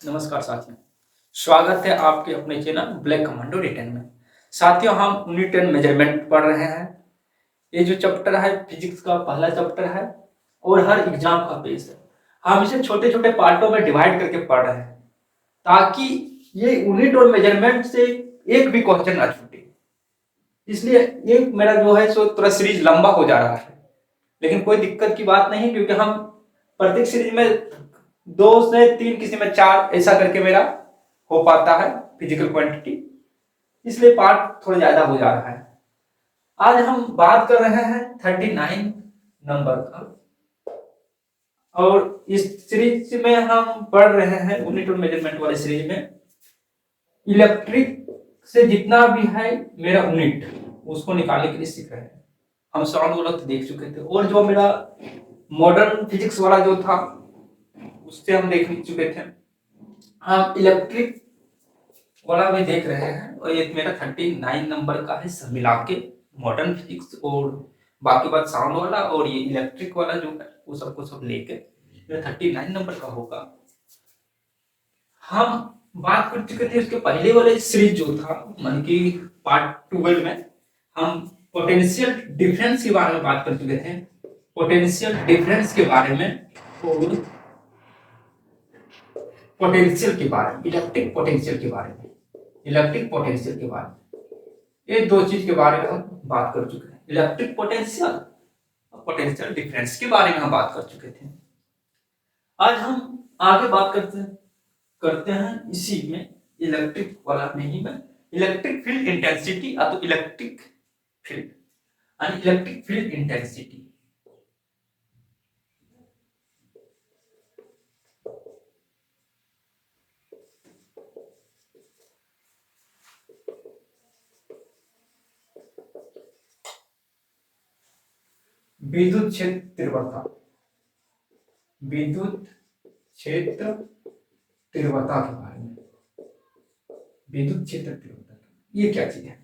नमस्कार साथियों, स्वागत है आपके अपने चैनल ब्लैक कमांडो रिटर्न में। साथियों, हम यूनिट 10 मेजरमेंट पढ़ रहे हैं। ये जो चैप्टर है फिजिक्स का पहला चैप्टर है और हर एग्जाम का बेस है। हम इसे छोटे छोटे पार्टों में डिवाइड करके पढ़ रहे हैं ताकि ये यूनिट और मेजरमेंट से एक भी क्वेश्चन ना छूटे। इसलिए ये मेरा जो है सो थोड़ा सीरीज लंबा हो जा रहा है, लेकिन कोई दिक्कत की बात नहीं, क्योंकि हम प्रत्येक सीरीज में 2 से 3, किसी में 4 ऐसा करके मेरा हो पाता है फिजिकल क्वांटिटी, इसलिए पार्ट थोड़ा ज्यादा हो जा रहा है। आज हम बात कर रहे हैं 39 नंबर का, और इस सीरीज में हम पढ़ रहे हैं यूनिट और मेजरमेंट वाले सीरीज में इलेक्ट्रिक से जितना भी है मेरा यूनिट उसको निकालने के लिए सीख रहे हैं। हम साउंड वाला तो देख चुके थे, और जो मेरा मॉडर्न फिजिक्स वाला जो था उससे हम देख चुके थे। हम इलेक्ट्रिक वाला भी देख रहे हैं, और ये मेरा 39 नंबर का है सब मिला के, मॉडर्न फिजिक्स और बाकी बात साउंड वाला और ये इलेक्ट्रिक वाला जो है वो सबको सब लेके मेरा 39 नंबर का होगा। हम बात कर चुके थे उसके पहले वाले सीरीज जो था, मान की पार्ट 12 में हम पोटेंशियल डिफरेंस के बारे में बात कर चुके थे। पोटेंशियल डिफरेंस के बारे में और पोटेंशियल के बारे में, इलेक्ट्रिक पोटेंशियल के बारे में, इलेक्ट्रिक पोटेंशियल के बारे में, ये दो चीज के बारे में हम बात कर चुके हैं। इलेक्ट्रिक पोटेंशियल और पोटेंशियल डिफरेंस के बारे में हम बात कर चुके थे। आज हम आगे बात करते हैं इसी में, इलेक्ट्रिक वाला में ही में, इलेक्ट्रिक फील्ड इंटेंसिटी या तो इलेक्ट्रिक फील्ड आणि इलेक्ट्रिक फील्ड इंटेंसिटी। विद्युत क्षेत्र तीव्रता, विद्युत क्षेत्र तीव्रता के बारे में, विद्युत क्षेत्र तीव्रता ये क्या चीज है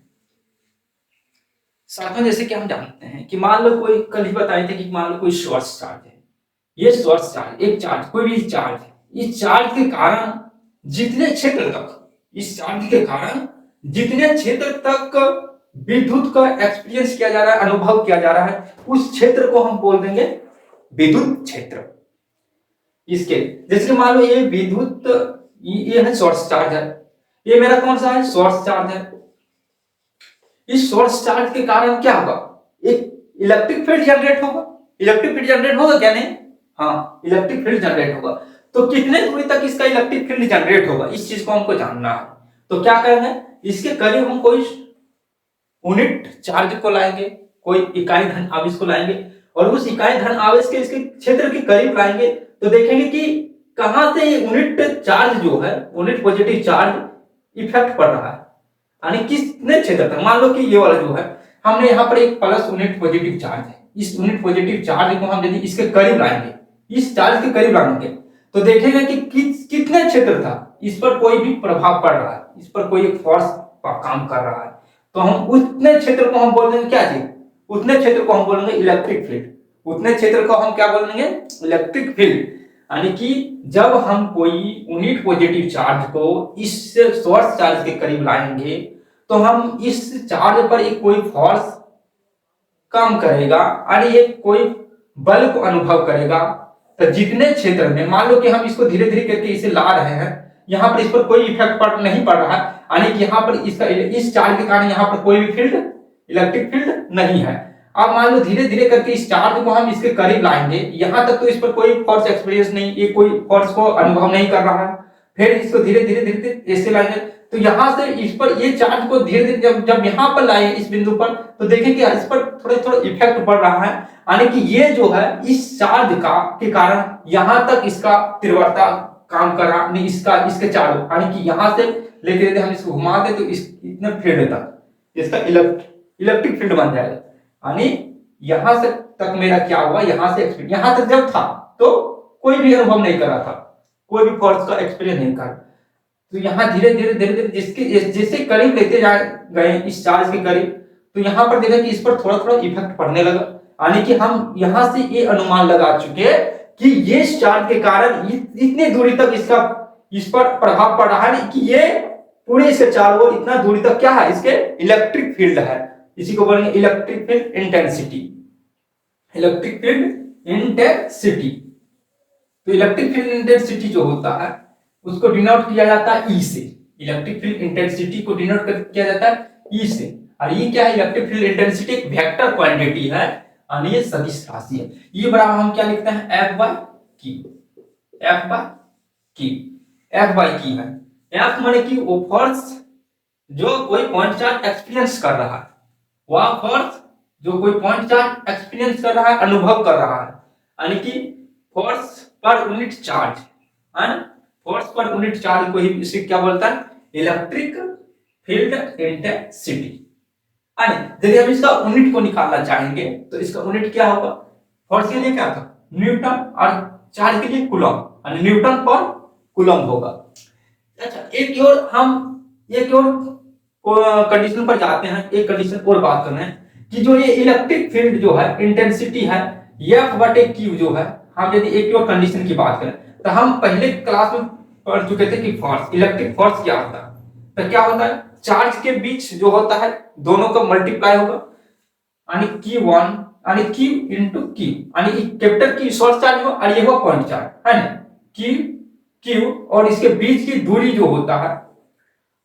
साथियों? जैसे कि हम जानते हैं कि मान लो कोई, कल ही बताए थे कि मान लो कोई सोर्स चार्ज है, ये सोर्स चार्ज एक चार्ज, कोई भी चार्ज है, इस चार्ज के कारण जितने क्षेत्र तक, इस चार्ज के कारण जितने क्षेत्र तक विद्युत का एक्सपीरियंस किया जा रहा है, अनुभव किया जा रहा है, उस क्षेत्र को हम बोल देंगे विद्युत क्षेत्र। इसके जैसे कि मान लो ये विद्युत, ये है सोर्स चार्ज है, ये मेरा कौन सा है? सोर्स चार्ज है। इस सोर्स चार्ज के कारण क्या होगा? एक इलेक्ट्रिक फील्ड जनरेट होगा। इलेक्ट्रिक फील्ड जनरेट होगा क्या? नहीं, हाँ, इलेक्ट्रिक फील्ड जनरेट होगा। तो कितने दूरी तक इसका इलेक्ट्रिक फील्ड जनरेट होगा, इस चीज को हमको जानना है। तो क्या करेंगे, इसके करीब हम कोई यूनिट चार्ज को लाएंगे, कोई इकाई धन आवेश को लाएंगे, और उस इकाई धन आवेश के इसके क्षेत्र के करीब लाएंगे, तो देखेंगे कि कहां से यूनिट चार्ज जो है, यूनिट पॉजिटिव चार्ज इफेक्ट पड़ रहा है, यानी कितने क्षेत्र तक। मान लो कि ये वाला जो है, हमने यहाँ पर एक प्लस यूनिट पॉजिटिव चार्ज है, इस यूनिट पॉजिटिव चार्ज को हम यदि इसके करीब लाएंगे, इस चार्ज के करीब लाएंगे, तो देखेंगे कि कितने क्षेत्र था, इस पर कोई भी प्रभाव पड़ रहा है, इस पर कोई एक फोर्स काम कर रहा है, तो हम उतने क्षेत्र को हम बोल देंगे क्या चीज? उतने क्षेत्र को हम बोलेंगे इलेक्ट्रिक फील्ड। उतने क्षेत्र को हम क्या बोलेंगे? Electric field. यानी कि जब हम कोई यूनिट पॉजिटिव चार्ज को इस सोर्स चार्ज के करीब लाएंगे, तो हम इस चार्ज पर एक कोई फोर्स काम करेगा और ये कोई बल को अनुभव करेगा। तो जितने क्षेत्र में, मान लो कि हम इसको धीरे धीरे करके इसे ला रहे हैं, यहाँ पर इस पर कोई इफेक्ट नहीं पड़ रहा है, यानी कि यहाँ पर इसका इस चार्ज के कारण यहाँ पर कोई भी फील्ड, इलेक्ट्रिक फील्ड नहीं है। अब मान लो धीरे धीरे करके इस चार्ज को हम इसके करीब लाएंगे, यहाँ तक तो इस पर कोई फोर्स एक्सपीरियंस नहीं, ये कोई फोर्स को अनुभव नहीं कर रहा है। फिर इसको धीरे धीरे धीरे ऐसे लाएंगे, तो यहाँ से इस पर ये चार्ज को धीरे धीरे जब यहाँ पर लाए इस बिंदु पर, तो देखेंगे इस पर थोड़े थोड़े इफेक्ट पड़ रहा है, यानी कि ये जो है इस चार्ज का के कारण यहाँ तक इसका तीव्रता काम कर रहा, नहीं इसका, इसके चार्ज, यानी कि यहाँ से लेके यदि हम इसको घुमा दे तो इस इतने फील्ड तक इसका इलेक्ट्रिक फील्ड बन जाएगा। यानी यहां से तक मेरा क्या हुआ, यहां से एक्सपीरियंस, यहां तक जब था तो कोई भी अनुभव नहीं कर रहा था, कोई भी फोर्स का एक्सपीरियंस नहीं कर, तो यहाँ धीरे धीरे धीरे धीरे जिसके जैसे करीब लेते गए इस चार्ज के करीब, तो यहाँ पर देखा कि इस पर थोड़ा थोड़ा इफेक्ट पड़ने लगा, यानी कि हम यहाँ से ये अनुमान लगा चुके कि ये चार्ज के कारण इतनी दूरी तक इसका इस पर प्रभाव पड़ रहा है कि ये पूरे इसके चारों ओर इतना दूरी तक क्या है, इसके इलेक्ट्रिक फील्ड है। इसी को बोलेंगे electric field intensity, electric field intensity. तो इलेक्ट्रिक फील्ड इंटेंसिटी जो होता है उसको डिनोट किया जाता है ई से। इलेक्ट्रिक फील्ड इंटेंसिटी को डिनोट किया जाता है ई से। और ये क्या है, इलेक्ट्रिक फील्ड इंटेंसिटी एक वेक्टर क्वांटिटी है और ये सदिश राशि है। ये बराबर हम क्या लिखते हैं, F by Q, F by Q, F by Q है। एफ माने कि वो फोर्स जो कोई पॉइंट चार्ज एक्सपीरियंस कर रहा है, वह फोर्स जो कोई पॉइंट चार्ज एक्सपीरियंस कर रहा है, अनुभव कर रहा है, यानी कि फोर्स पर यूनिट चार्ज है ना, फोर्स पर यूनिट चार्ज को ही इसे क्या बोलता है, इलेक्ट्रिक फील्ड इंटेंसिटी। यदि हम इसका यूनिट को निकालना चाहेंगे तो इसका यूनिट क्या होगा, फोर्स के लिए क्या था न्यूटन और चार्ज के लिए कूलम, यानी न्यूटन पर कूलम होगा। अच्छा, एक और हम एक और कंडीशन पर जाते हैं, एक कंडीशन और बात कर रहे हैं कि जो ये इलेक्ट्रिक फील्ड जो है इंटेंसिटी है एफ बटे क्यू जो है, हम यदि एक और कंडीशन की बात करें तो हम पहले क्लास में पढ़ चुके थे कि फोर्स, इलेक्ट्रिक फोर्स क्या होता है। तो क्या होता है, चार्ज के बीच जो होता है दोनों का मल्टीप्लाई होगा, यानी Q1 यानी Q इंटू Q, यानी कैपिटल Q सोर्स चार्ज हो और ये हुआ पॉइंट चार्ज है ना, Q और इसके बीच की दूरी जो होता है,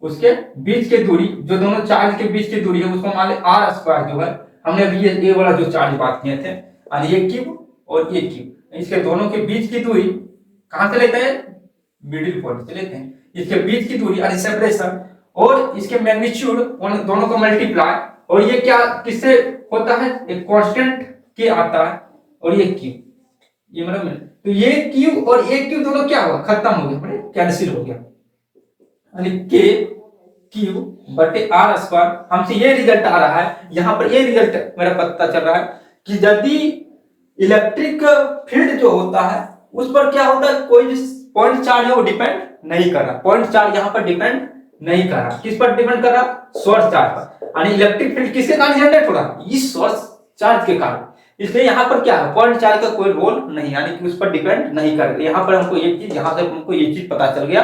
उसके बीच की दूरी जो दोनों चार्ज के बीच की दूरी है उसको मान ले आर स्क्वायर जो है, हमने अभी ये वाला जो चार्ज बात किए थे, यानी ये Q और ये Q, इसके दोनों के बीच की दूरी कहां से लेते हैं, मिडिल पॉइंट से लेते हैं। इसके बीच की दूरी यानी सेपरेशन और इसके मैग्नीट्यूड दोनों का मल्टीप्लाई, और ये क्या किससे होता है, एक कांस्टेंट के आता है, और ये Q, ये मतलब तो ये Q और ये Q दोनों क्या हुआ, खत्म हो गया, मतलब कैंसिल हो गया, यानी K Q बटे R स्क्वायर। हमसे ये रिजल्ट आ रहा है, यहां पर ये रिजल्ट मेरा पता चल रहा है कि यदि इलेक्ट्रिक फील्ड जो होता है उस पर क्या होता है, कोई पॉइंट चार्ज है वो डिपेंड नहीं कर रहा, पॉइंट चार्ज यहां पर डिपेंड नहीं कर रहा, किस पर डिपेंड कर रहा, सोर्स चार्ज पर, यानी इलेक्ट्रिक फील्ड किसके कारण जनरेट हो रहा, इस सोर्स चार्ज के कारण। इसलिए यहां पर क्या है, पॉइंट चार्ज का कोई रोल नहीं, यानी कि उस पर डिपेंड नहीं कर रहा। यहां पर हमको एक चीज, यहां से हमको ये चीज पता चल गया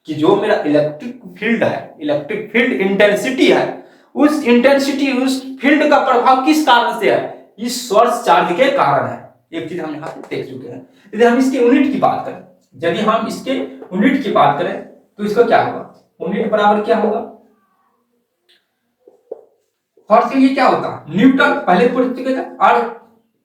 कि जो मेरा इलेक्ट्रिक फील्ड है, इलेक्ट्रिक फील्ड इंटेंसिटी है, उस इंटेंसिटी उस फील्ड का प्रभाव किस कारण से है, इस सोर्स चार्ज के कारण है। एक चीज हम यहां पे देख चुके हैं। यदि हम इसके यूनिट की बात करें, यदि हम इसके यूनिट की बात करें तो इसका क्या होगा, यूनिट बराबर क्या होगा, फोर्स के लिए क्या होता है न्यूटन, पहले पढ़ चुके थे, और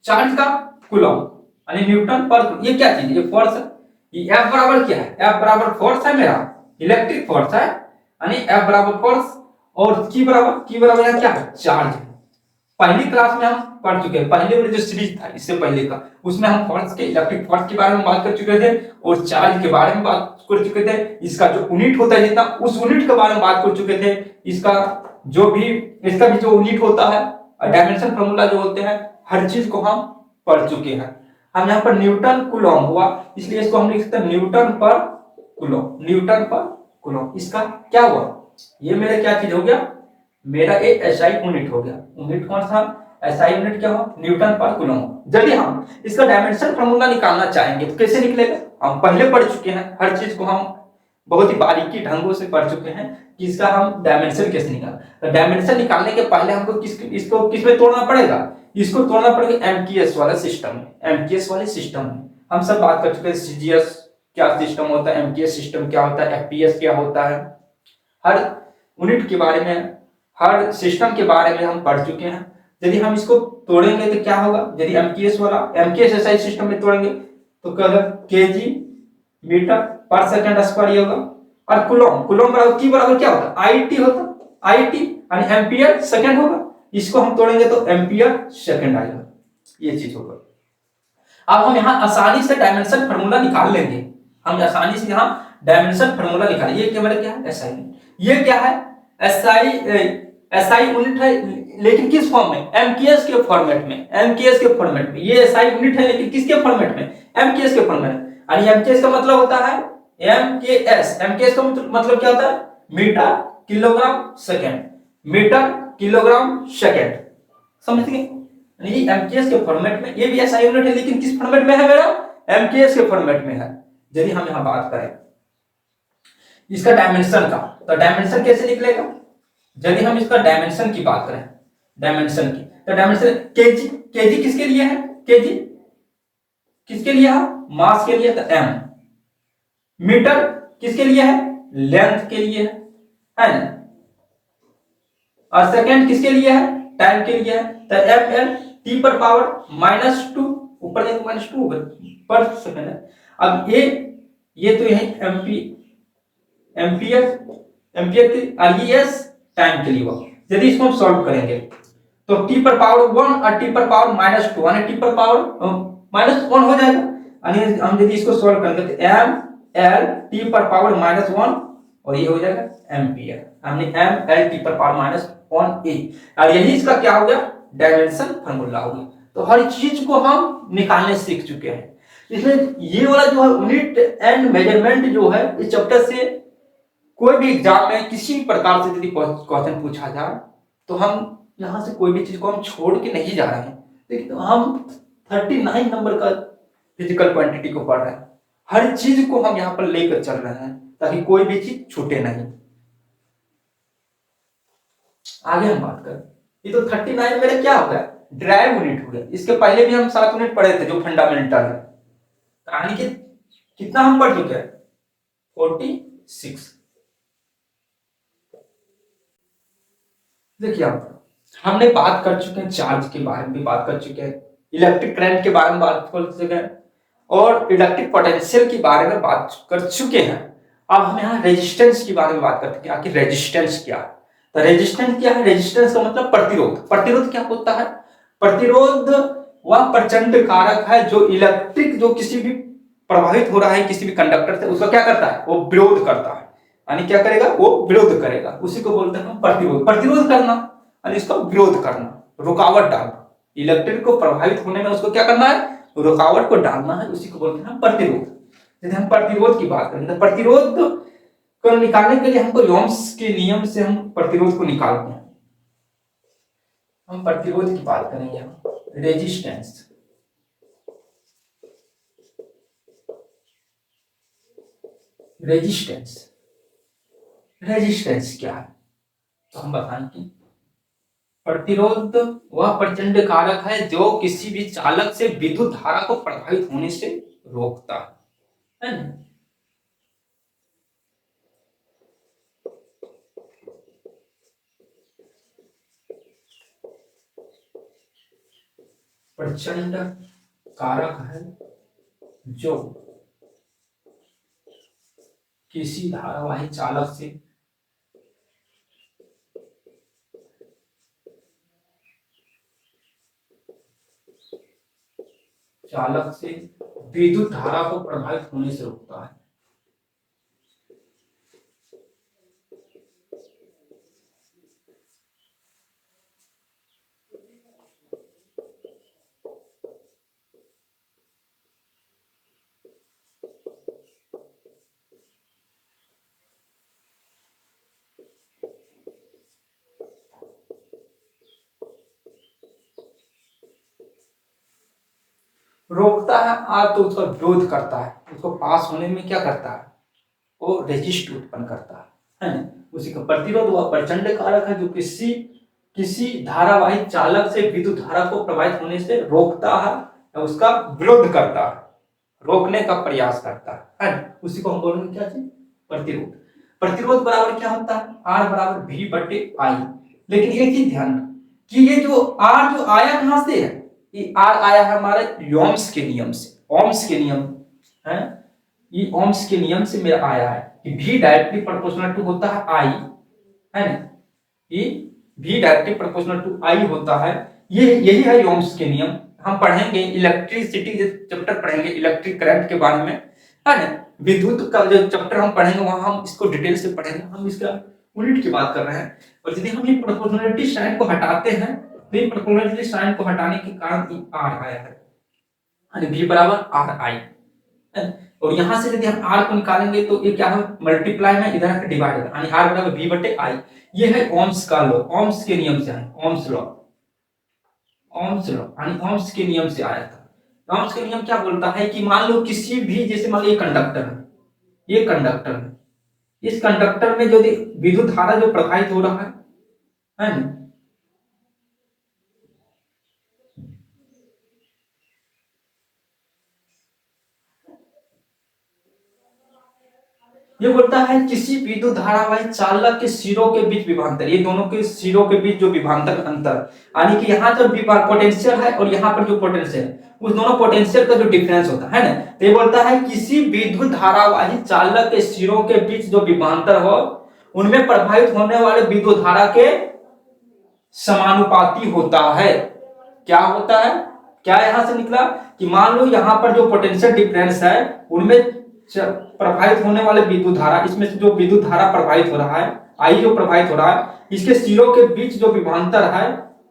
चार्ज का कूलम यानी न्यूटन पर, ये क्या चीज है, ये फोर्स है। ये F बराबर क्या है, F बराबर फोर्स है मेरा, इलेक्ट्रिक फोर्स है, यानी F बराबर फोर्स, और Q बराबर क्या है, चार्ज है। पहली क्लास में हम पढ़ चुके हैं, पहले वाला जो सीरीज था इससे पहले का, उसमें हम फोर्स के, इलेक्ट्रिक फोर्स के बारे में बात कर चुके थे और चार्ज के बारे में बात कर चुके थे। इसका जो यूनिट होता है जितना, उस यूनिट के बारे में बात कर चुके थे। इसका इसका भी जो यूनिट होता है, डायमेंशन फार्मूला जो होते हैं, हर चीज को हम पढ़ चुके हैं। हम यहाँ पर न्यूटन कूलम हुआ, इसलिए इसको हम लिख सकते हैं न्यूटन पर कूलम, न्यूटन पर कूलम। इसका क्या हुआ, ये मेरा क्या चीज हो गया, मेरा एक एसआई यूनिट हो गया। यूनिट कौन सा, एसआई यूनिट क्या हो, न्यूटन पर कूलम। यदि हम इसका डायमेंशन फार्मूला निकालना चाहेंगे तो कैसे निकलेगा, हम पहले पढ़ चुके हैं, हर चीज को हम बहुत ही बारीकी ढंगों से पढ़ चुके हैं कि इसका हम डायमेंशन कैसे निकाल। तो डायमेंशन निकालने के पहले हमको इसको किस में तोड़ना पड़ेगा, इसको तोड़ना पड़ेगा एमकेएस वाला सिस्टम में, एमकेएस वाले सिस्टम में। हम सब बात कर चुके हैं सीजीएस क्या सिस्टम होता है, एमकेएस सिस्टम क्या होता है, एफपीएस क्या होता है, हर यूनिट के बारे में, हर सिस्टम के बारे में हम पढ़ चुके हैं। यदि हम इसको तोड़ेंगे तो क्या होगा, यदि एमकेएस वाला, एमकेएस एसआई सिस्टम में तोड़ेंगे तो क्या होगा, केजी मीटर पर सेकंड स्क्वायर होगा, और कूलम बराबर की बराबर क्या होता है, आईटी होता, आईटी यानी एम्पियर सेकंड होगा। इसको हम तोड़ेंगे तो एम्पियर सेकंड आएगा, ये चीज होगा। अब हम यहाँ आसानी से डायमेंशन फार्मूला निकाल लेंगे, हम आसानी से यहाँ डायमेंशन फार्मूला निकालेंगे। ये क्या मेरा क्या है, एसआई, ये क्या है, एसआई यूनिट है, लेकिन किस फॉर्म में, एमकेएस के फॉर्मेट में, एमकेएस के फॉर्मेट में। ये एसआई यूनिट है लेकिन किसके फॉर्मेट में, एमकेएस के फॉर्मेट में। यानी एमकेएस का मतलब होता है एमकेएस, एमकेएस का मतलब क्या होता है, metre kilogram second, metre kilogram second, समझ गए। ये एमकेएस के फॉर्मेट में, ये भी एसआई यूनिट है लेकिन किस फॉर्मेट में है मेरा, एमकेएस के फॉर्मेट में है। यदि हम यहां बात करें इसका डायमेंशन का, तो डायमेंशन कैसे निकलेगा? यदि हम इसका डायमेंशन की बात करें, डायमेंशन की, तो डायमेंशन केजी, केजी किसके लिए है? केजी किसके लिए है? मास के लिए, तो एम। मीटर किसके लिए है? लेंथ के लिए है ना? और सेकेंड किसके लिए है? टाइम के लिए है, तो एम एल टी पर पावर -2, ऊपर देखो -2 पर सेकेंड है। अब ये तो यही एमपी, एम्पियर, एम्पियर की, और ये एस टाइम के लिए हुआ। यदि इसको हम सॉल्व करेंगे तो टी पर पावर 1 और टी पर पावर -2 यानी टी पर पावर -1 हो जाएगा। यानी हम यदि इसको सॉल्व करेंगे तो एम एल टी पर पावर -1 और ये हो जाएगा एम्पियर, हमने एम एल टी पर पावर -1 ए, और यही इसका क्या हो गया? डायमेंशन फार्मूला हो गया। तो हर चीज को हम निकालने सीख चुके हैं। इसमें ये वाला जो है यूनिट एंड मेजरमेंट जो है, इस चैप्टर से कोई भी एग्जाम में किसी भी प्रकार से यदि क्वेश्चन पूछा जाए तो हम यहाँ से कोई भी चीज को हम छोड़ के नहीं जा रहे हैं, लेकिन हम 39 नंबर का फिजिकल क्वांटिटी को पढ़ रहे हैं। हर चीज को हम यहाँ पर लेकर चल रहे हैं ताकि कोई भी चीज छूटे नहीं। आगे हम बात करें, ये तो 39 मेरा क्या हो गया? ड्राइव यूनिट हो गया। इसके पहले भी हम 7 यूनिट पढ़े थे जो फंडामेंटल है, यानी कि कितना हम पढ़ चुके हैं? 46। देखिए आप, हमने बात कर चुके हैं चार्ज के बारे में भी बात कर चुके हैं, इलेक्ट्रिक करंट के बारे में बात कर चुके हैं, और इलेक्ट्रिक पोटेंशियल के बारे में बात कर चुके हैं। अब हम यहाँ रेजिस्टेंस के बारे में बात करते हैं, आखिर रेजिस्टेंस क्या है? तो रेजिस्टेंस क्या है? रेजिस्टेंस का मतलब प्रतिरोध। प्रतिरोध क्या होता है? प्रतिरोध वह प्रचंड कारक है जो इलेक्ट्रिक, जो किसी भी प्रभावित हो रहा है किसी भी कंडक्टर से, उसका क्या करता है? वो विरोध करता है। यानी क्या करेगा? वो विरोध करेगा, उसी को बोलते हैं हम प्रतिरोध। प्रतिरोध करना यानी इसका विरोध करना, रुकावट डालना। इलेक्ट्रिक को प्रभावित होने में उसको क्या करना है? रुकावट को डालना है, उसी को बोलते हैं प्रतिरोध। यदि हम प्रतिरोध की बात करें तो प्रतिरोध को निकालने के लिए हमको ओम्स के नियम से हम प्रतिरोध को निकालते हैं। हम प्रतिरोध की बात करेंगे, हम रेजिस्टेंस। रेजिस्टेंस, रेजिस्टेंस क्या है? तो हम बताएं कि प्रतिरोध वह प्रचंड कारक है जो किसी भी चालक से विद्युत धारा को प्रभावित होने से रोकता है ना? प्रचंड कारक है जो किसी धारावाही चालक से विद्युत धारा को प्रभावित होने से रोकता है। रोकता है तो उसका विरोध करता है, उसको पास होने में क्या करता है? वो रेजिस्ट उत्पन्न करता है ना? उसी का प्रतिरोध वह प्रचंड कारक है जो किसी किसी धारावाही चालक से विद्युत धारा को प्रभावित होने से रोकता है या उसका विरोध करता है, रोकने का प्रयास करता है ना? उसी को हम बोलेंगे क्या चीज? प्रतिरोध। प्रतिरोध बराबर क्या होता है? आर बराबर वी बटे आई। लेकिन एक चीज ध्यान कि ये जो आर जो आया कहां से है? ये आर आया है हमारे ओम्स के नियम से। ओम्स के नियम है, ये ओम्स के नियम से मेरा आया है कि V डायरेक्टली प्रोपोर्शनल टू होता है I, है ना? ये V directly proportional to I होता है। ये यही है ओम्स के नियम। हम पढ़ेंगे इलेक्ट्रिसिटी चैप्टर पढ़ेंगे इलेक्ट्रिक करंट के बारे में, है ना? विद्युत का जो चैप्टर हम पढ़ेंगे वहां हम इसको डिटेल से पढ़ेंगे। हम इसका यूनिट की बात कर रहे हैं, और यदि हम ये प्रोपोर्शनलिटी साइन को हटाते हैं तो ये प्रोपोर्शनलिटी साइन को हटाने के कारण ये R आया है, V बराबर आर आई। और यहां से यदि हम R को निकालेंगे तो ये क्या है? मल्टीप्लाई में इधर आकर डिवाइड होगा, यानी R बराबर V बटे आई। ये है ओम्स का लॉ, ओम्स के नियम से है, ओम्स लॉ, ओम्स लॉ यानी ओम्स के नियम से आया था। ओम्स के नियम क्या बोलता है कि मान लो किसी भी, जैसे मान लो ये कंडक्टर है, ये कंडक्टर है, इस कंडक्टर में जो विद्युत धारा जो प्रवाहित हो रहा है ना, ये बोलता है किसी विद्युत धारावाही चालक के सिरों के बीच विभवांतर, ये दोनों के सिरों के बीच जो विभवांतर अंतर, यानी कि यहाँ जो पोटेंशियल है और यहाँ पर जो पोटेंशियल है, उस दोनों पोटेंशियल का जो डिफरेंस होता है ना, तो ये बोलता है किसी विद्युत धारावाही चालक के सिरों के बीच जो विभवांतर हो उनमें प्रभावित होने वाले विद्युत धारा के समानुपाती होता है। क्या होता है, क्या यहां से निकला कि मान लो यहाँ पर जो पोटेंशियल डिफरेंस है उनमें प्रभावित होने वाले विद्युत धारा, इसमें से जो विद्युत धारा प्रभावित हो रहा है, आई जो प्रभावित हो रहा है, इसके सिरों के बीच जो विभवांतर है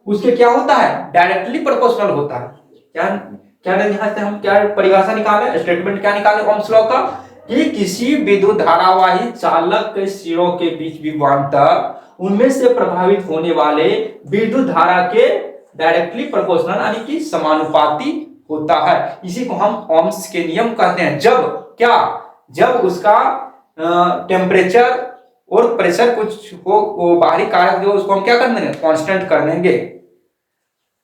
उसके क्या होता है, डायरेक्टली प्रोपोर्शनल होता है। क्या क्या यहां से हम क्या परिभाषा निकाले, स्टेटमेंट क्या निकाले ओम्स लॉ का, कि किसी विद्युत धारावाही चालक के सिरों के बीच विभवांतर उनमें से प्रभावित होने वाले विद्युत धारा के डायरेक्टली प्रोपोर्शनल यानी कि समानुपाती होता है। इसी को हम ओम्स के नियम कहते हैं। जब क्या, जब उसका टेम्परेचर और प्रेशर कुछ हो, वो बाहरी कारक जो उसको हम क्या कर देंगे, कांस्टेंट कर देंगे।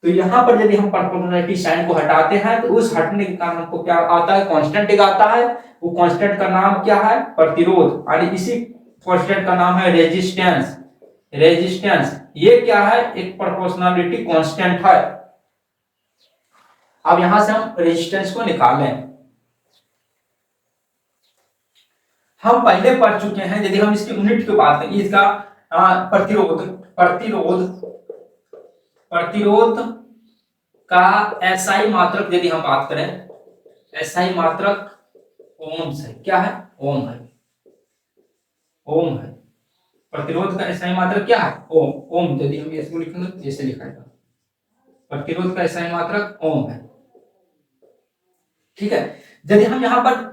तो यहां पर यदि हम प्रोपोर्शनलिटी साइन को हटाते हैं तो उस हटने के कारण हमको क्या आता है, कांस्टेंट एक आता है। वो कांस्टेंट का नाम क्या है, प्रतिरोध, और इसी कांस्टेंट का नाम है रेजिस्टेंस। रेजिस्टेंस ये क्या है, एक प्रोपोर्शनलिटी कांस्टेंट है। अब यहां से हम रेजिस्टेंस को निकालें। हम पहले पढ़ चुके हैं, यदि हम इसकी यूनिट की बात करें, इसका प्रतिरोध प्रतिरोध प्रतिरोध का एसआई मात्रक यदि हम बात करें, एसआई मात्रक ओम्स है। क्या है, ओम है, ओम है। प्रतिरोध का एसआई मात्रक क्या है, ओम। ओम यदि हम इसको लिखेंगे तो ऐसे लिखा जाएगा, प्रतिरोध का एसआई मात्रक ओम है। ठीक है, यदि हम यहाँ पर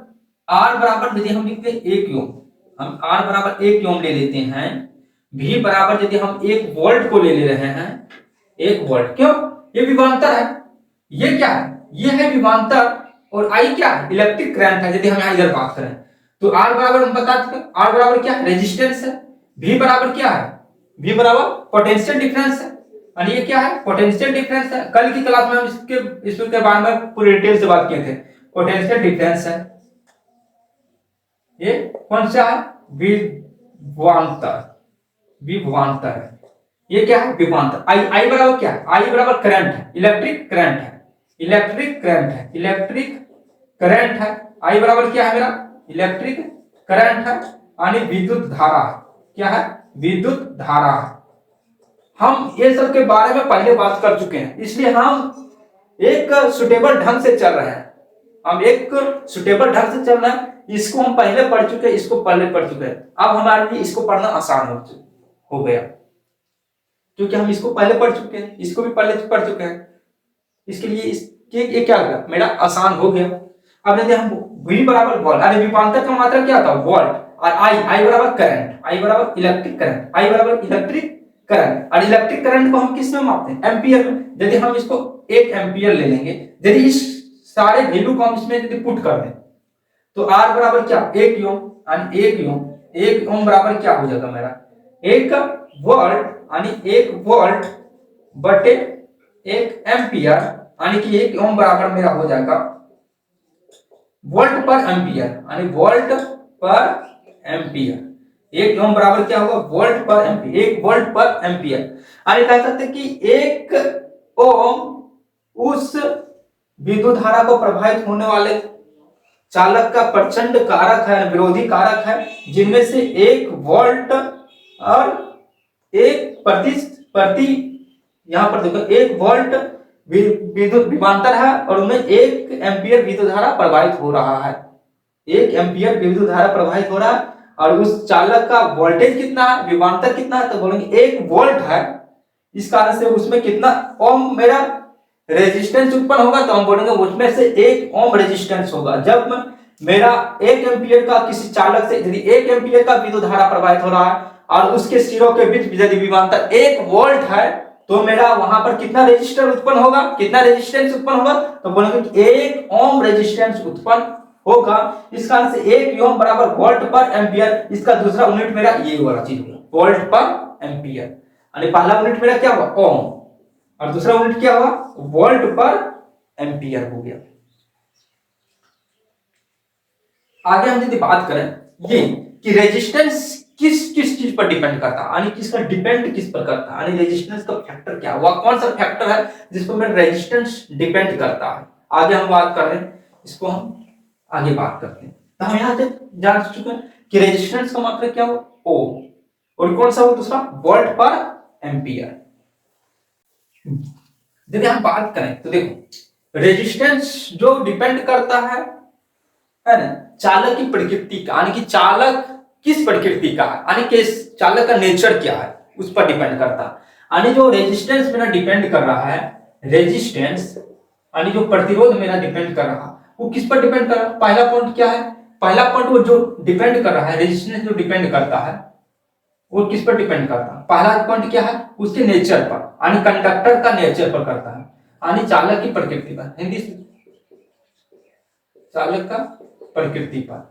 R बराबर यदि हम लिखते हैं 1 ओम, हम R बराबर 1 ओम ले लेते हैं, V बराबर यदि हम 1 वोल्ट को ले रहे हैं, 1 वोल्ट, क्यों, ये विभवांतर है। ये क्या है, ये है विभवांतर, और I क्या है, इलेक्ट्रिक करंट है। यदि हम यहाँ इधर बात करें तो R बराबर हम बता चुके, R बराबर क्या है, रेजिस्टेंस है। V बराबर क्या है, V बराबर पोटेंशियल डिफरेंस है, और ये क्या है, पोटेंशियल डिफरेंस है। कल की क्लास में हम इसके बारे में पूरी डिटेल से बात किए थे। पोटेंशियल डिफरेंस है, ये कौन सा है, विभवांतर, विभवांतर है। ये क्या है, विभवांतर। आई बराबर क्या है, आई बराबर करंट है, इलेक्ट्रिक करंट है, इलेक्ट्रिक करंट है, इलेक्ट्रिक करंट है। आई बराबर क्या है मेरा, इलेक्ट्रिक करंट है, यानी विद्युत धारा है। क्या है, विद्युत धारा है। हम ये सब के बारे में पहले बात कर चुके हैं, इसलिए हम एक सुटेबल ढंग से चल रहे हैं, हम एक सुटेबल ढंग से चल रहे हैं। इसको हम पहले पढ़ चुके हैं, इसको पहले पढ़ चुके हैं, अब हमारे लिए इसको पढ़ना आसान हो गया, क्योंकि हम इसको पहले पढ़ चुके हैं, इसको भी पहले पढ़ चुके हैं। इसके लिए ये क्या होगा, मेरा आसान हो गया। अब यदि हम V बराबर वोल्ट, अरे विभवांतर का मात्रा क्या था, वोल्ट, और I बराबर करंट, I बराबर इलेक्ट्रिक करंट, I बराबर इलेक्ट्रिक करंट, और इलेक्ट्रिक करंट को हम किस में मापते हैं, एम्पियर में। यदि हम इसको 1 एम्पियर ले लेंगे, यदि इस सारे वैल्यू को हम इसमें यदि पुट कर दें तो R बराबर क्या, 1 ओम, यानी 1 ओम, 1 ओम बराबर क्या हो जाएगा मेरा, 1 वोल्ट, यानी 1 वोल्ट बटे 1 एम्पियर, यानी कि 1 ओम बराबर मेरा हो जाएगा वोल्ट पर एम्पियर, यानी वोल्ट पर एम्पियर। 1 ओम बराबर क्या होगा, वोल्ट पर एम्पियर, 1 वोल्ट पर एम्पियर। यानी कह सकते कि 1 ओम उस विद्युत धारा को प्रभावित होने वाले चालक का प्रचंड कारक है, विरोधी कारक है, जिनमें से 1 वोल्ट और 1 प्रति यहां पर देखो 1 वोल्ट विद्युत विभवांतर है, और उनमें 1 एम्पियर विद्युत धारा प्रवाहित हो रहा है, 1 एम्पियर विद्युत धारा प्रवाहित हो रहा है। और उस चालक का वोल्टेज कितना है, विभवांतर कितना है, तो बोलेंगे 1 वोल्ट है। इस कारण से उसमें कितना ओम मेरा रेजिस्टेंस उत्पन्न होगा, तो हम बोलेंगे उसमें से 1 ओम रेजिस्टेंस होगा। जब मेरा 1 एम्पियर का किसी चालक से यदि 1 एम्पियर का विद्युत धारा प्रवाहित हो रहा है और उसके सिरों के बीच यदि विभवांतर 1 वोल्ट है, तो मेरा वहां पर कितना रेजिस्टेंस उत्पन्न होगा, कितना रेजिस्टेंस उत्पन्न होगा, तो बोलेंगे 1 ओम रेजिस्टेंस उत्पन्न होगा। इस कारण से 1 ओम बराबर वोल्ट पर एम्पियर, इसका दूसरा यूनिट मेरा ये वाला चीज होगा, वोल्ट पर एम्पियर। यानी पहला यूनिट मेरा क्या हुआ, ओम, और दूसरा यूनिट क्या हुआ, वोल्ट पर एम्पियर हो गया। आगे हम यदि बात करें ये कि रेजिस्टेंस किस किस चीज पर डिपेंड करता है, यानी किसका डिपेंड किस पर करता है, यानी रेजिस्टेंस का फैक्टर क्या हुआ, कौन सा फैक्टर है जिस पर मेरा रेजिस्टेंस डिपेंड करता है। आगे हम बात कर रहे हैं, इसको हम आगे बात करते हैं। तो हम यहां से जान चुके हैं कि रेजिस्टेंस का मात्रा क्या हो, ओम, और कौन सा हो दूसरा, वोल्ट पर एम्पियर। यदि हम बात करें तो देखो रेजिस्टेंस जो डिपेंड करता है ना, चालक की प्रकृति का, यानी कि चालक किस प्रकृति का है, यानी कि चालक का नेचर क्या है उस पर डिपेंड करता है। यानी जो रेजिस्टेंस मेरा डिपेंड कर रहा है, रेजिस्टेंस यानी जो प्रतिरोध मेरा डिपेंड कर रहा है वो किस पर डिपेंड कर रहा है। पहला पॉइंट क्या है, पहला पॉइंट वो जो डिपेंड कर रहा है, रेजिस्टेंस जो डिपेंड करता है वो किस पर डिपेंड करता है, पहला पॉइंट क्या है, उसके नेचर पर, यानी कंडक्टर का नेचर पर करता है, यानी चालक की प्रकृति पर, हिंदी से चालक का प्रकृति पर,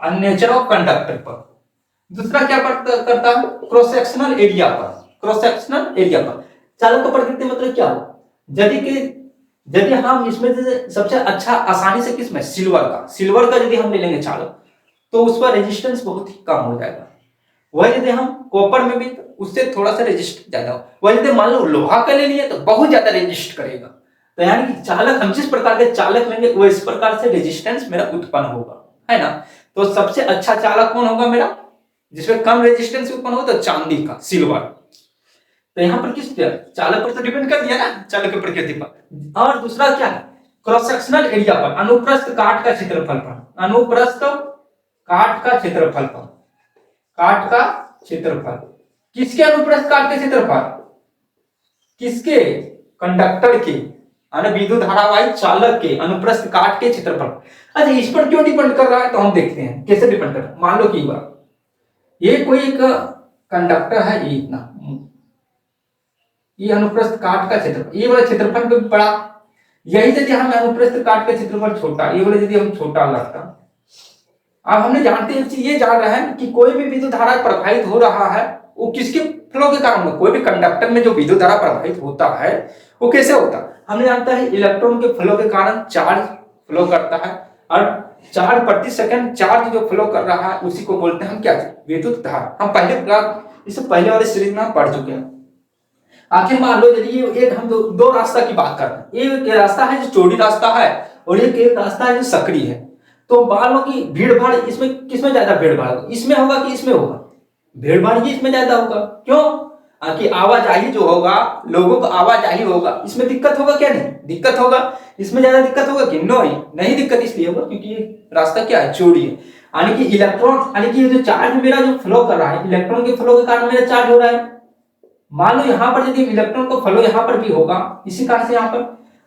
नेचर ऑफ कंडक्टर पर। दूसरा क्या करता है, क्रॉस सेक्शनल एरिया पर, क्रॉस सेक्शनल एरिया पर। चालक का प्रकृति मतलब क्या हो, यदि हम इसमें से सबसे अच्छा आसानी से किसमें, सिल्वर का यदि हम ले लेंगे चालक, तो उस पर रेजिस्टेंस बहुत ही कम हो जाएगा। वही यदि हम कॉपर में भी, तो उससे थोड़ा सा रेजिस्ट ज्यादा हो। वही यदि मान लो लोहा का ले लिए तो बहुत ज्यादा रेजिस्ट करेगा। तो यानी कि चालक हम जिस प्रकार के चालक लेंगे वो इस प्रकार से रेजिस्टेंस मेरा उत्पन्न होगा, है ना। तो सबसे अच्छा चालक कौन होगा मेरा, जिसमें कम रेजिस्टेंस उत्पन्न होगा, तो चांदी का, सिल्वर। तो यहाँ पर किस चालक पर तो डिपेंड कर दिया ना, चालक की प्रकृति पर। और दूसरा क्या है, क्रॉस सेक्शनल एरिया पर, अनुप्रस्थ काट का क्षेत्रफल पर, अनुप्रस्थ काट का क्षेत्रफल पर, काट का क्षेत्रफल, किसके अनुप्रस्थ काट के क्षेत्रफल, किसके, कंडक्टर के, विद्युत धारावाही चालक के अनुप्रस्थ काट के क्षेत्रफल। अच्छा इस पर क्यों डिपेंड कर रहा है, तो हम देखते हैं कैसे डिपेंड कर रहा है। मान लो कि ये कोई एक कंडक्टर है, ये इतना, ये अनुप्रस्थ काट का क्षेत्रफल, ये वाला क्षेत्रफल भी बड़ा, यही यदि हम अनुप्रस्थ काट का क्षेत्रफल छोटा, ये वाला यदि हम छोटा लगता। अब हमने जानते हैं, ये जान रहे हैं कि कोई भी विद्युत धारा प्रवाहित हो रहा है वो किसके फ्लो के कारण होगा। कोई भी कंडक्टर में जो विद्युत धारा प्रवाहित होता है वो कैसे होता है, हमने जानता है इलेक्ट्रॉन के फ्लो के कारण चार्ज फ्लो करता है, और चार्ज प्रति सेकंड चार्ज जो फ्लो कर रहा है उसी को बोलते हैं हम क्या, विद्युत धारा। हम इससे पहले वाले सीरीज में पढ़ चुके हैं। आखिर मान लो यदि एक हम दो रास्ता की बात कर रहे हैं, एक रास्ता है जो चौड़ी रास्ता है और एक रास्ता है जो सकरी है। तो मान लो कि भीड़ भाड़ इसमें किसमें ज्यादा भीड़ भाड़ होगा, इसमें होगा कि इसमें होगा, भीड़ भाड़ ही इसमें ज्यादा होगा। क्यों, कि आवाजाही जो होगा, लोगों को आवाजाही होगा, इसमें दिक्कत होगा क्या, नहीं दिक्कत होगा, इसमें ज्यादा दिक्कत होगा कि नहीं दिक्कत इसलिए होगा क्योंकि ये रास्ता क्या है, चौड़ी है। यानी कि इलेक्ट्रॉन, यानी कि जो चार्ज मेरा जो फ्लो कर रहा है, इलेक्ट्रॉन के फ्लो के कारण मेरा चार्ज हो रहा है। मान लो यहाँ पर यदि इलेक्ट्रॉन को फ्लो यहाँ पर भी होगा, इसी कारण से यहाँ पर,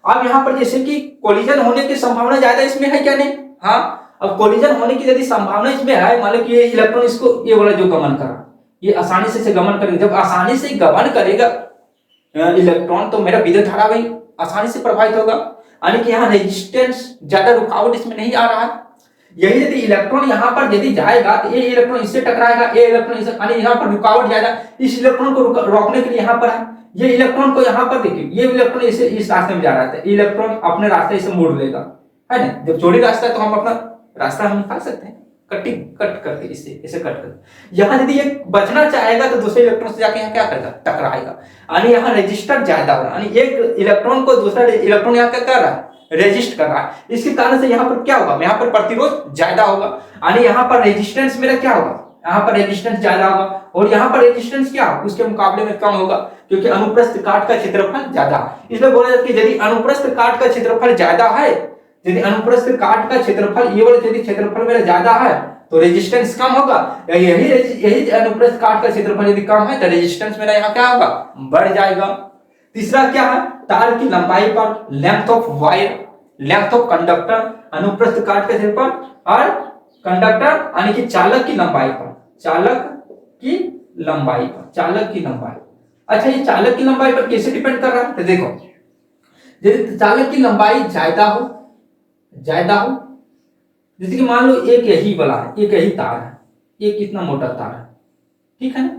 अब यहाँ पर जैसे कि कोलिजन होने की संभावना ज्यादा इसमें है क्या, नहीं, हाँ। अब कोलिजन होने की यदि संभावना इसमें है, मान लो कि ये इलेक्ट्रॉन इसको, ये वाला जो गमन कर रहा है, ये आसानी से गमन करेगा। जब आसानी से गमन करेगा इलेक्ट्रॉन, तो मेरा विद्युत धारा भी आसानी से प्रभावित होगा, यानी कि यहाँ रेजिस्टेंस ज्यादा, रुकावट इसमें नहीं आ रहा है। यही यदि इलेक्ट्रॉन यहाँ पर यदि जाएगा तो ये इलेक्ट्रॉन इससे टकराएगा, ये इलेक्ट्रॉन इससे, यानी यहाँ पर रुकावट ज्यादा, इस इलेक्ट्रॉन को रोकने के लिए यहाँ पर है, ये इलेक्ट्रॉन को यहाँ पर देखिए, ये इलेक्ट्रॉन इस रास्ते में जा रहा था, इलेक्ट्रॉन अपने रास्ते से मोड़ लेगा, है ना। जब चौड़ी रास्ता है तो हम अपना रास्ता हम निकाल सकते हैं, कट करके, इससे इसे कट करके। यहाँ यदि ये बचना चाहेगा तो दूसरे इलेक्ट्रॉन से जाके यहाँ क्या करेगा, टकराएगा, यानी यहाँ रेजिस्टर ज्यादा हो रहा है, यानी एक इलेक्ट्रॉन को दूसरा इलेक्ट्रॉन यहाँ क्या कर रहा है, रेजिस्ट कर रहा है। इसके कारण से यहाँ पर क्या होगा, यहाँ पर प्रतिरोध ज्यादा होगा, यानी यहाँ पर रेजिस्टेंस मेरा क्या होगा, यहाँ पर रेजिस्टेंस ज्यादा होगा, और यहाँ पर रेजिस्टेंस क्या उसके मुकाबले में कम होगा, क्योंकि अनुप्रस्थ काट का क्षेत्रफल ज्यादा है। इसलिए बोला जाता है कि यदि अनुप्रस्थ काट का क्षेत्रफल ज्यादा है, यदि अनुप्रस्थ काट का क्षेत्रफल, ये वाला यदि क्षेत्रफल मेरा ज्यादा है तो रेजिस्टेंस कम होगा। यही अनुप्रस्थ काट का क्षेत्रफल यदि कम है तो रेजिस्टेंस मेरा यहाँ क्या होगा, बढ़ जाएगा। तीसरा क्या है, तार की लंबाई पर, length of wire, length of conductor, अनुप्रस्थ काट का क्षेत्रफल, और कंडक्टर यानी कि चालक की लंबाई पर, चालक की लंबाई पर, चालक की लंबाई। अच्छा ये चालक की लंबाई पर कैसे डिपेंड कर रहा है, तो देखो यदि चालक की लंबाई ज्यादा हो, जैसे कि मान लो एक यही वाला है, एक यही तार है, एक इतना मोटा तार है, ठीक है ना।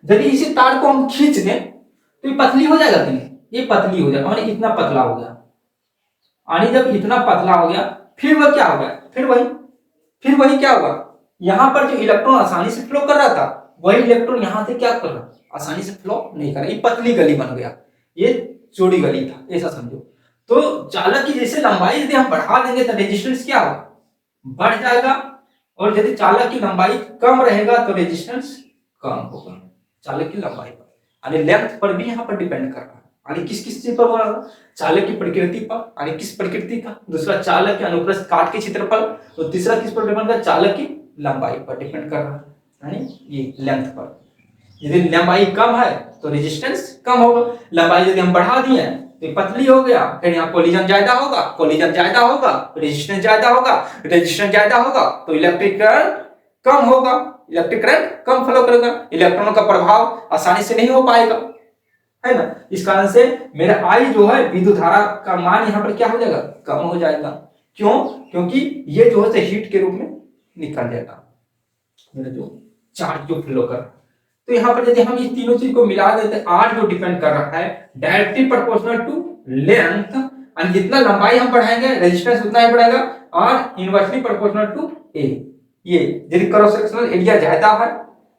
यदि इसी तार को हम खींच दें तो ये पतली हो जाएगा कि नहीं, ये पतली हो जाएगा, माने इतना पतला हो गया। यानी जब इतना पतला हो गया फिर वह क्या हो गया, फिर वही क्या होगा, यहाँ पर जो इलेक्ट्रॉन आसानी से फ्लो कर रहा था वही इलेक्ट्रॉन यहाँ से क्या कर रहा, आसानी से फ्लो नहीं कर रहा, ये पतली गली बन गया, ये चौड़ी गली था, ऐसा समझो। तो चालक की जैसे लंबाई यदि हम बढ़ा देंगे तो रेजिस्टेंस क्या होगा, बढ़ जाएगा, और यदि चालक की लंबाई कम रहेगा तो रेजिस्टेंस कम होगा चालक की लंबाई पर, यानी लेंथ पर भी यहाँ पर डिपेंड कर रहा है। यानी किस किस चीज पर हो रहा है, चालक की प्रकृति पर, यानी किस प्रकृति का, दूसरा चालक के अनुप्रस्थ काट के क्षेत्रफल, और तीसरा किस पर डिपेंड कर, चालक की लंबाई पर डिपेंड कर रहा है, यानी ये लेंथ पर। यदि लंबाई कम है तो रेजिस्टेंस कम होगा, लंबाई यदि हम बढ़ा दिए तो पतली हो गया, फिर यहाँ कोलिजन ज्यादा होगा, कोलिजन ज्यादा होगा, रेजिस्टेंस ज्यादा होगा, रेजिस्टेंस ज्यादा होगा तो इलेक्ट्रिक करंट कम होगा, इलेक्ट्रिक करंट कम फ्लो करेगा, इलेक्ट्रॉनों का प्रभाव आसानी से नहीं हो पाएगा, है ना। इस कारण से मेरा आई जो है विद्युत धारा का मान यहाँ पर क्या हो जाएगा, कम हो जाएगा। क्यों, क्योंकि ये जो है हीट के रूप में निकल जाएगा मेरा जो चार्ज जो फ्लो कर। तो यहाँ पर यदि हम इस तीनों चीज को मिला देते, आर जो डिपेंड कर रहा है डायरेक्टली प्रोपोर्शनल टू लेंथ, और जितना लंबाई हम बढ़ाएंगे रेजिस्टेंस उतना ही बढ़ेगा, और इनवर्सली प्रोपोर्शनल टू ए। ये यदि क्रॉस सेक्शनल एरिया ज्यादा है,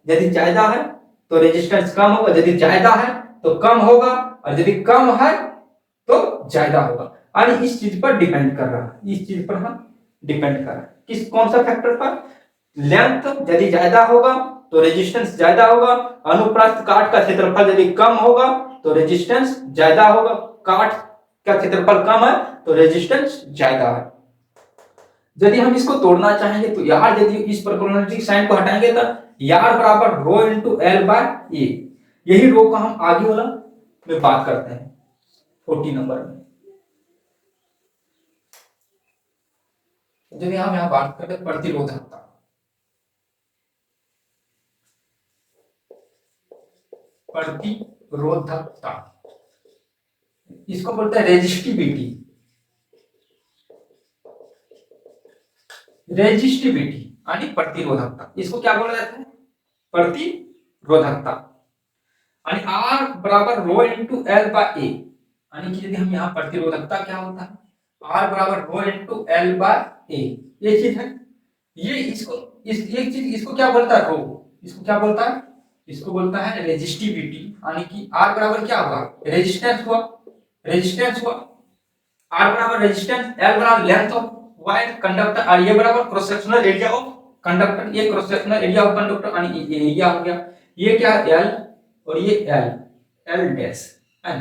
यदि ज्यादा है तो रेजिस्टेंस कम होगा, यदि ज्यादा है तो कम होगा, और यदि कम है तो ज्यादा होगा। और इस चीज पर डिपेंड कर रहा है, इस चीज पर हम डिपेंड कर रहा है, किस कौन सा फैक्टर पर, लेंथ यदि ज्यादा होगा तो रेजिस्टेंस ज्यादा होगा, अनुप्रस्थ काट का क्षेत्रफल यदि कम होगा तो रेजिस्टेंस ज्यादा होगा, काट का क्षेत्रफल कम है तो रेजिस्टेंस ज्यादा है। यदि हम इसको तोड़ना चाहेंगे तो यार यदि इस प्रोपोर्शनलिटी साइन को हटाएंगे तो यार बराबर रो इनटू एल बाय ए, यही रो का हम आगे वाला में बात करते हैं 40 नंबर में। यदि हम यहाँ बात करते हैं प्रतिरोधकता, प्रतिरोधकता इसको बोलते हैं रेजिस्टिविटी, रेजिस्टिविटी यानी प्रतिरोधकता, इसको क्या बोला जाता है, प्रतिरोधकता। यानी आर बराबर रो इनटू एल बाय ए, यानी कि यदि हम यहाँ प्रतिरोधकता क्या होता है, आर बराबर रो इनटू एल बाय ए, ये चीज है। ये इसको एक चीज इसको क्या बोलता है, रो, इसको क्या बोलता है, इसको बोलता है रेजिस्टिविटी, यानी कि आर बराबर क्या होगा, रेजिस्टेंस हुआ, रेजिस्टेंस हुआ, आर बराबर रेजिस्टेंस, एल बराबर लेंथ ऑफ वायर कंडक्टर, और ये बराबर cross sectional area of conductor, ये cross sectional area of conductor यानी ये एरिया हो गया, ये क्या है एल, और ये एल, एल डैश है ना,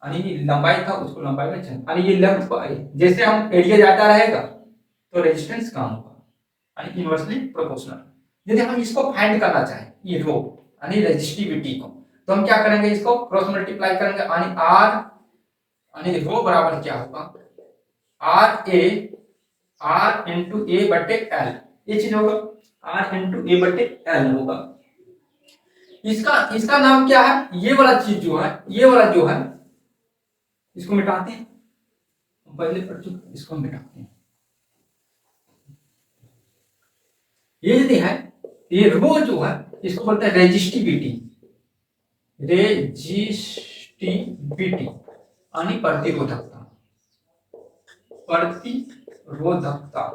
यानी लंबाई था उसको लंबाई में चेंज, यानी ये लेंथ को आई, जैसे हम एरिया ज्यादा रहेगा तो रेजिस्टेंस कम होगा, यानी इनवर्सली प्रोपोर्शनल। यदि हम इसको फाइंड करना चाहें ये रो यानी रेजिस्टिविटी को, तो हम क्या करेंगे, इसको क्रॉस मल्टीप्लाई करेंगे, यानी आर यानी रो बराबर क्या होगा, आर ए, आर इंटू ए बटे एल, ये चीज होगा, आर इंटू ए बटे एल होगा। इसका नाम क्या है, ये वाला चीज जो है, ये वाला जो है इसको मिटाते हैं, पहले पढ़ चुके, इसको मिटाते हैं। ये यदि है ये रो जो है इसको बोलते हैं रेजिस्टिविटी, रेजिस्टिविटी यानी प्रतिरोधकता, प्रतिरोधकता।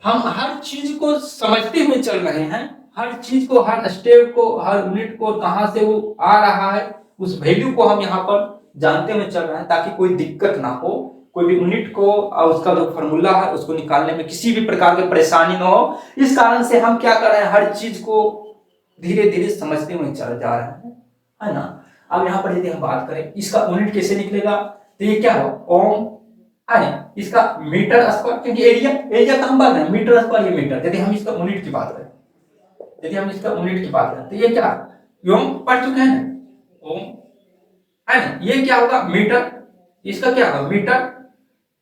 हम हर चीज को समझते हुए चल रहे हैं, हर चीज को, हर स्टेप को, हर यूनिट को कहां से वो आ रहा है उस वैल्यू को हम यहाँ पर जानते हुए चल रहे हैं, ताकि कोई दिक्कत ना हो, कोई भी यूनिट को और उसका जो फॉर्मूला है उसको निकालने में किसी भी प्रकार की परेशानी ना हो। इस कारण से हम क्या कर रहे हैं, हर चीज को धीरे धीरे समझते हुए चल जा रहे हैं, है ना। अब यहाँ पर यदि हम बात करें इसका यूनिट कैसे निकलेगा, तो ये क्या हो ओम है, इसका मीटर स्क्वायर, क्योंकि एरिया का हम बात है मीटर स्क्वायर, ये मीटर। यदि हम इसका यूनिट की बात करें, यदि हम इसका यूनिट की बात करें तो ये क्या ओम पढ़ चुके हैं ना, ओम है ना, ये क्या होगा मीटर, इसका क्या होगा मीटर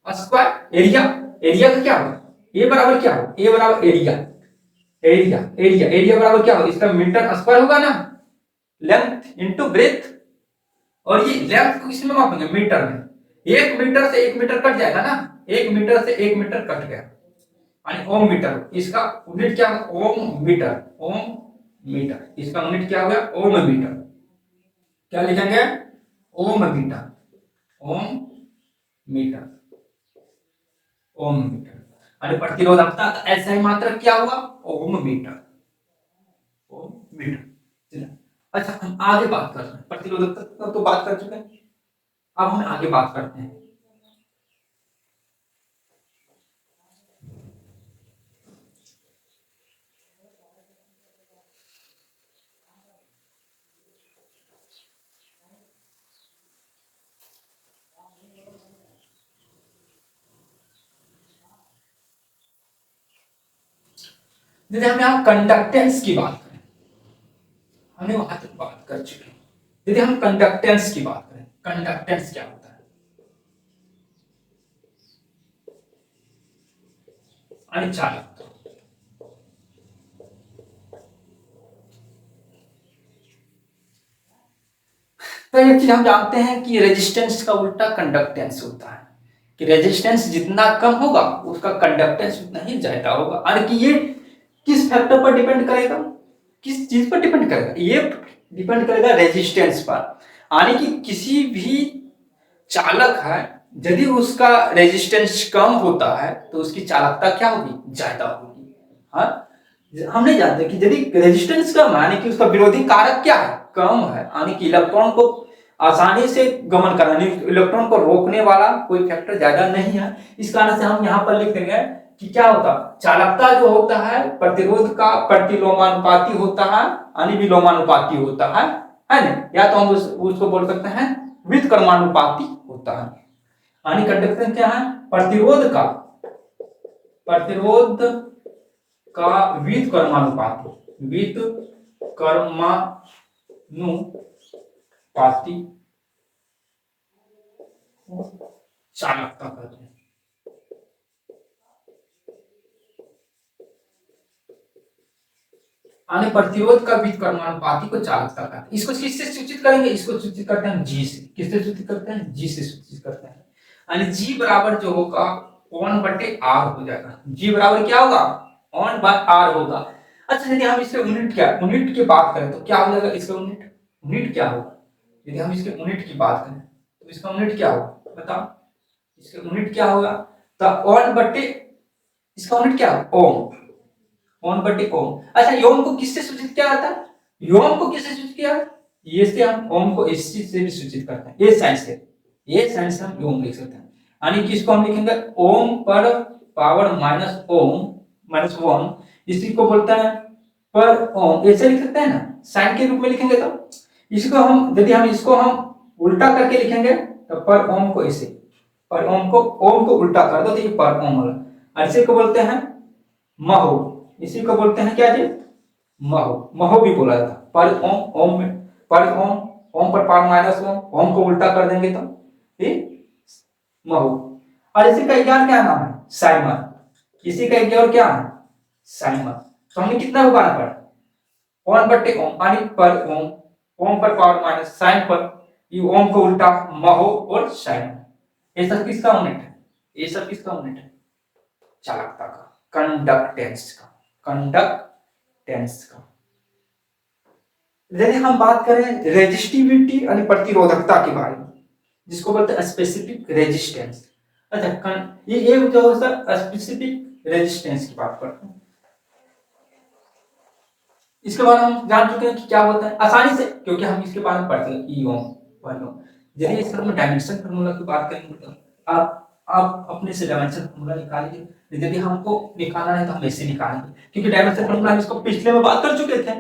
स्क्वायर, एरिया का क्या होगा, ए बराबर क्या होगा, ए बराबर एरिया बराबर क्या होगा, इसका मीटर स्क्वायर होगा ना, लेंथ इनटू ब्रेथ, और ये लेंथ को किसमें मापेंगे, मीटर में, 1 मीटर से 1 मीटर कट जाएगा ना, 1 मीटर से 1 मीटर कट गया, यानी ओम मीटर, इसका यूनिट क्या होगा? ओम मीटर, ओम मीटर, इसका यूनिट क्या हो गया? ओम मीटर। क्या लिखेंगे? ओम मीटर, ओम मीटर, ओम मीटर। यानी प्रतिरोधकता का ऐसा ही मात्रक क्या हुआ? ओम मीटर, ओम मीटर। चलिए, अच्छा हम आगे बात कर रहे हैं, प्रतिरोधकता तो बात कर चुके हैं, अब हम आगे बात करते हैं। जैसे हम यहाँ कंडक्टेंस की बात करें, हमने वहां तक बात कर चुके हैं। यदि हम कंडक्टेंस की बात करें, कंडक्टेंस क्या होता है? चालकता। तो एक चीज हम जानते हैं कि रेजिस्टेंस का उल्टा कंडक्टेंस होता है, कि रेजिस्टेंस जितना कम होगा उसका कंडक्टेंस उतना ही ज्यादा होगा। और कि ये किस फैक्टर पर डिपेंड करेगा? किस चीज पर डिपेंड करेगा? ये डिपेंड करेगा रेजिस्टेंस पर। यानी कि किसी भी चालक है, यदि उसका रेजिस्टेंस कम होता है तो उसकी चालकता क्या होगी? ज्यादा होगी। हाँ, हम नहीं जानते कि यदि रेजिस्टेंस कम है यानी कि उसका विरोधी कारक क्या है? कम है, यानी कि इलेक्ट्रॉन को आसानी से गमन कराने, इलेक्ट्रॉन को रोकने वाला कोई फैक्टर ज्यादा नहीं है। इस कारण से हम यहाँ पर लिख देंगे कि क्या होता? चालकता जो होता है प्रतिरोध का प्रतिलोमानुपाती होता है, यानी विलोमानुपाती होता है ना? या तो हम उसको बोल सकते हैं व्युत्क्रमानुपाती होता है। यानी कंडक्टेंस क्या है? प्रतिरोध का व्युत्क्रमानुपाती, व्युत्क्रमानुपाती चालकता कहते हैं। यानी प्रतिरोध का व्युत्क्रमानुपाती को चालकता कहते हैं। इसको किससे सूचित करेंगे? इसको सूचित करते हैं जी से। किससे सूचित करते हैं? जी से सूचित करते हैं। यानी जी बराबर जो होगा 1/r हो जाएगा। जी बराबर क्या होगा? 1/r होगा। अच्छा, यदि हम इसके यूनिट की बात करें तो क्या हो जाएगा? इसका यूनिट क्या होगा? यदि हम इसके यूनिट की बात करें तो इसका यूनिट क्या होगा? बताओ, इसका यूनिट क्या होगा? तो 1/, इसका यूनिट क्या है? ओम, 1/ओम। अच्छा, ओम को किससे सूचित किया जाता है? ओम को किससे सूचित किया? ये से हम ओम को इस चीज से भी सूचित करते हैं, ये साइन से, ये साइन से हम ओम लिख सकते हैं। यानी कि इसको हम लिखेंगे ओम पर पावर -1, इसी को बोलते हैं पर ओम, ऐसे लिख सकते हैं ना, साइन के रूप में लिखेंगे। तो इसको हम, यदि हम इसको हम उल्टा करके लिखेंगे तो पर ओम को ऐसे, पर ओम को उल्टा कर दो तो ये पर ओम होगा। ऐसे को बोलते हैं महो, इसी को बोलते हैं क्या जी? महो, महो भी बोला जाता है। पर ओम, ओम में पर ओम, ओम पर पावर -1, ओम को उल्टा कर देंगे तो ये महो। और इसी का ज्ञान क्या नाम है? साइमन। इसी का ज्ञान क्या है? साइमन। तो हमने कितना उगाना पड़ा? 1/ओम, यानी पर ओम, ओम पर पावर माइनस, साइन पर ये ओम को उल्टा, महो और साइमन। ये सब किसका यूनिट है? ये सब किसका यूनिट है? चालकता का, कंडक्टेंस का, कंडक्टेंस का। यदि हम बात करें रेजिस्टिविटी यानी प्रतिरोधकता के बारे में, जिसको बोलते हैं स्पेसिफिक रेजिस्टेंस। अच्छा, ये जो है स्पेसिफिक रेजिस्टेंस की बात करते हैं। इसके बारे में हम जान चुके हैं कि क्या होता है आसानी से, क्योंकि हम इसके बारे में पढ़ते हैं ई ओम, वन ओम। यदि इस तरह में डायमेंशन फार्मूला की बात करेंगे तो आप अपने से डायमेंशन फार्मूला निकालिए। यदि हमको निकालना है तो हम ऐसे निकालेंगे, क्योंकि डायमेंशन फार्मूला हम इसको पिछले में बात कर चुके थे।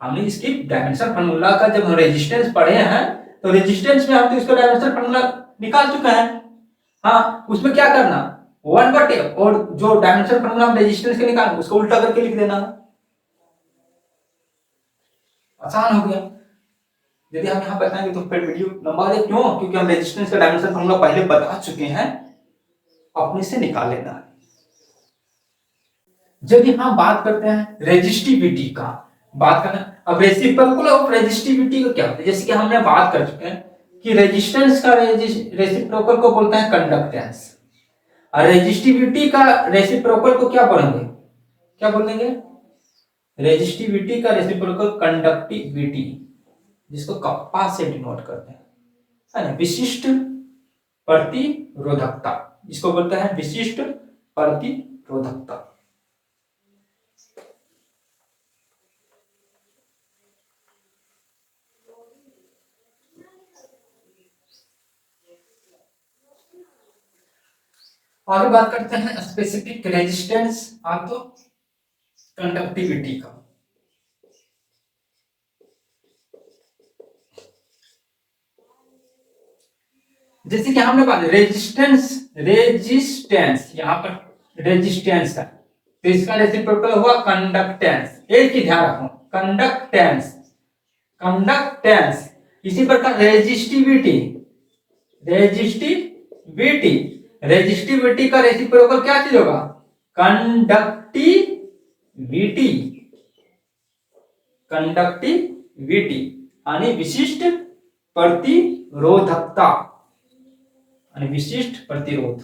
हमने इसकी डायमेंशन फार्मूला का जब हम रेजिस्टेंस पढ़े हैं तो रेजिस्टेंस में हम तो इसका डायमेंशन फार्मूला निकाल चुके हैं। हाँ, उसमें क्या करना, 1/, और जो डायमेंशन फार्मूला हम रेजिस्टेंस के निकाल उसको उल्टा करके लिख देना, आसान हो गया। यदि हम यहाँ बताएंगे तो फिर वीडियो लंबा है। क्यों? क्योंकि हम रेजिस्टेंस का डायमेंशन फार्मूला पहले बता चुके हैं, अपने से निकाल लेना है। यदि हम बात करते हैं रेजिस्टिविटी का, बात करना अब रेसिप्रोकल ऑफ रेजिस्टिविटी को क्या होता है, जैसे कि हमने बात कर चुके हैं कि रेजिस्टेंस का रेसिप्रोकल को बोलते हैं कंडक्टेंस। और रेजिस्टिविटी का रेसिप्रोकल को क्या बोलेंगे, क्या बोलेंगे, रेजिस्टिविटी का रेसिप्रोकल कंडक्टिविटी, जिसको कप्पा से डिनोट करते हैं, है ना। विशिष्ट प्रतिरोधकता, इसको बोलते हैं विशिष्ट प्रतिरोधकता। आगे बात करते हैं स्पेसिफिक रेजिस्टेंस आप तो कंडक्टिविटी का। जैसे कि हमने बात रेजिस्टेंस, रेजिस्टेंस यहाँ पर रेजिस्टेंस है, तो इसका रेसिप्रोकल हुआ कंडक्टेंस। एक ही ध्यान रखो, कंडक्टेंस, कंडक्टेंस। इसी प्रकार रेजिस्टिविटी, रेजिस्टिविटी, रेजिस्टिविटी का रेसिप्रोकल क्या चीज होगा, कंडक्टिविटी, कंडक्टिविटी यानी विशिष्ट प्रतिरोधकता, यानी विशिष्ट प्रतिरोध।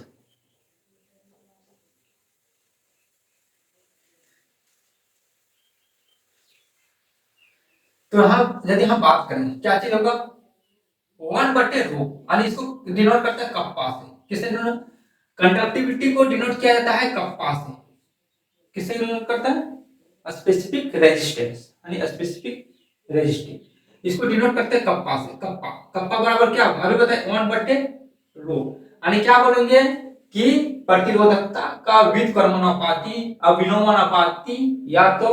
तो यहाँ यदि हम बात करें क्या चीज होगा, 1/रो, यानी इसको डिनोट करता है कप्पा से। किससे डिनोट, कंडक्टिविटी को डिनोट किया जाता है कप्पा से। किससे डिनोट करता है, स्पेसिफिक रेजिस्टेंस, यानी स्पेसिफिक रेजिस्टेंस इसको डिनोट करते हैं कप्पा से। कप्पा, कप्पा बराबर क्या होगा, अभी बताए 1/रो, यानी क्या बोलेंगे कि प्रतिरोधकता का व्युत्क्रमानुपाती, अविलोमानुपाती या तो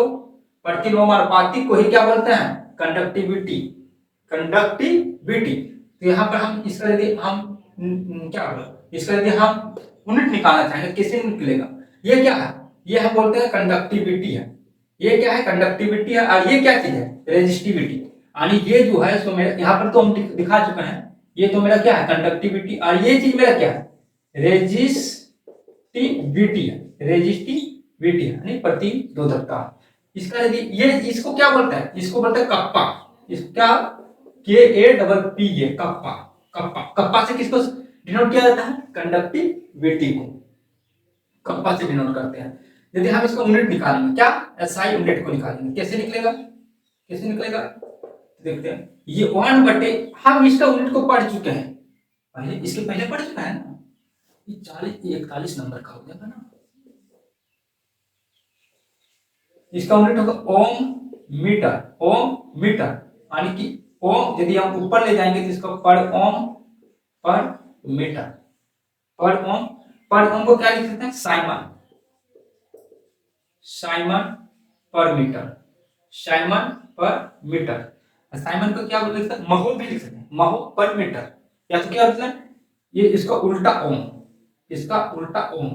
प्रतिलोमानुपाती को ही क्या बोलते हैं, कंडक्टिविटी, कंडक्टिविटी। तो यहाँ पर हम इसका यदि हम क्या होगा, इसका यदि हम यूनिट निकालना चाहेंगे किससे निकलेगा, ये क्या है, ये हम बोलते हैं कंडक्टिविटी है। ये क्या है, कंडक्टिविटी है, और ये क्या चीज है, रेजिस्टिविटी। यानी ये जो है सो मेरा यहाँ पर तो हम दिखा चुके हैं, ये तो मेरा क्या है कंडक्टिविटी, और ये चीज मेरा क्या है, रेजिस्टिविटी है, रेजिस्टिविटी यानी प्रतिरोधकता। इसका यदि ये इसको क्या बोलता है, इसको बोलता है कप्पा, इसका KAPPA कप्पा, कप्पा, कप्पा से किसको डिनोट किया जाता है, कंडक्टिविटी को कप्पा से डिनोट करते हैं। यदि हम इसको यूनिट निकालेंगे, क्या SI यूनिट को निकालेंगे, कैसे निकलेगा, कैसे निकलेगा, देखते हैं। ये 1/, हम इसका यूनिट को पढ़ चुके हैं पहले, इसके पहले पढ़ चुका है ना, ये 41 नंबर का हो जाएगा ना। इसका यूनिट होगा ओम मीटर, ओम मीटर, यानी कि ओम यदि हम ऊपर ले जाएंगे तो इसका पर ओम, पर मीटर, पर ओम, पर ओम को क्या लिख सकते हैं, साइमन, साइमन पर मीटर, साइमन पर मीटर। साइमन को क्या लिख सकते हैं, महो भी लिख सकते हैं, महो पर मीटर, या तो क्या लिखते हैं, ये इसका उल्टा ओम, इसका उल्टा ओम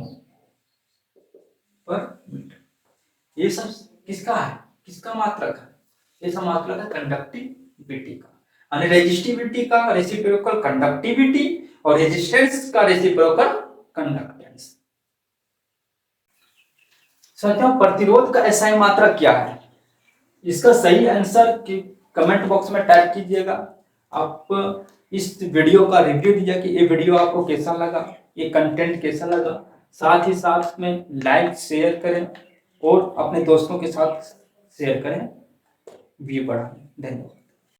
पर मीटर। ये सब किसका है, किसका मात्रक है, ये सब मात्रक है कंडक्टिविटी का। यानी रेजिस्टिविटी का रेसिप्रोकल कंडक्टिविटी और रेजिस्टेंस का रेसिप्रोकल कंडक्टेंस। साथियों प्रतिरोध का SI मात्रक क्या है, इसका सही आंसर कमेंट बॉक्स में टाइप कीजिएगा। आप इस वीडियो का रिव्यू दीजिए कि ये वीडियो आपको कैसा लगा, ये कंटेंट कैसा लगा, साथ ही साथ में लाइक शेयर करें और अपने दोस्तों के साथ शेयर करें, व्यू बढ़ाएं। धन्यवाद।